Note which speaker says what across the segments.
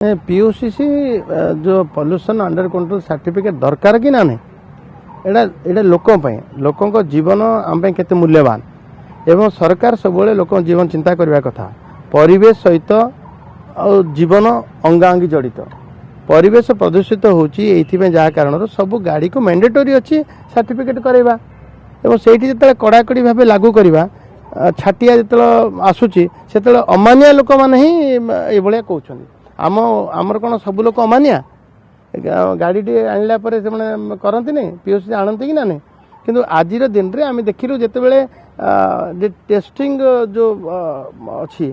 Speaker 1: पीयूसीसी जो pollution under control certificate दरकार कि ना नहीं एटा लोकों जीवन आम केते मूल्यवान एवं सरकार सब लोक जीवन चिंता करने कथा परिवेश सहित जीवन अंगांगी जड़ित परिवेश प्रदूषित होती जहाँ कारण सब गाड़ी को मैंडेटरी अच्छी सर्टिफिकेट करवा एवं से जो कड़ाकड़ी भाव लागू करवा छाटिया जो आसूची से अमानिया लोक मैंने ही ये कहते आमर कौन सब लोक अमानिया गाड़ी टी आणला करती नहीं पीओसी आणती कि ना नहीं किंतु आज दिन रे आम देखिलु जिते बड़े टेस्टिंग जो अच्छी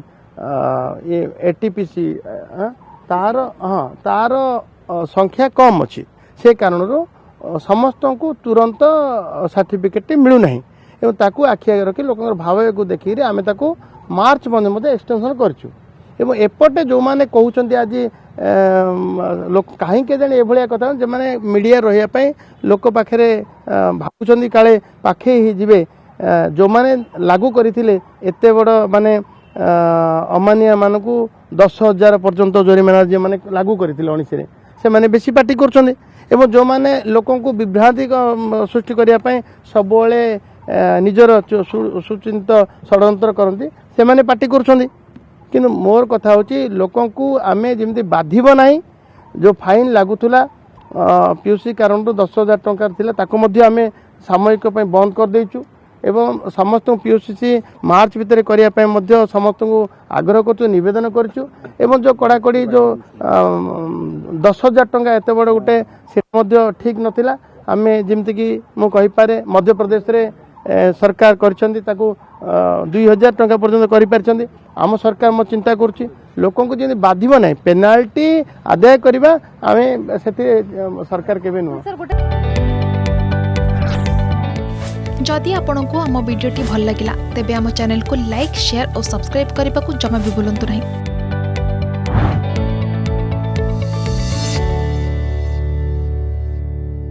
Speaker 1: ये एटीपीसी तार हाँ तार संख्या कम अच्छी से कारण समस्त को तुरंत सर्टिफिकेट मिलूना एवं ताकू आखि आगे रखी लोक भाव को देखिए आम मार्च बंद एक्सटेंशन करूँ एवं एपटे जो मैंने कहते आज लोक कहीं जाने ये कथा जो मैंने मीडिया रही लोक पाखे भावुं काले पाखे ही जीवे जो मैंने लागू करते एत बड़ माने अमानिया मान को 10,000 पर्यंत जोरिमाना जो मैंने लागू करते 19 से मैंने बेसी पार्टी कर जो मैंने लोक विभ्रांति सृष्टि करने सब निजर सुचिंत षड्यंत्र करती से मैंने पार्टी कर किंतु मोर कथा होची लोकों को आमे जमती बाधिब नाही जो फाइन लागुला पीयूसी कारण 10,000 टंका थिला ताको मध्य आमे सामयिक पय बंद कर देचु एवं समस्त पीयूसी मार्च भितर करिया पय मध्य समस्त को आग्रह करछु निवेदन करछु एवं जो कड़ाकड़ी जो 10,000 टंका एते बड़ गोटे से मध्य ठीक नथिला आमे जमती कि मु कहि पारे मध्य प्रदेश रे सरकार करछंती ताको 2,000 टंका पर्यंत करि पारछंती आम सरकार मो चिंता करुच्ची लोकों को जमी बाधिब ना पेनाल्टी आदाय करवा आम से सरकार केबे नुह
Speaker 2: जदि आपंक आम भिडी भल लगा तेब आम चैनल को लाइक शेयर और सब्सक्राइब करने को जमा भी भूलु नहीं।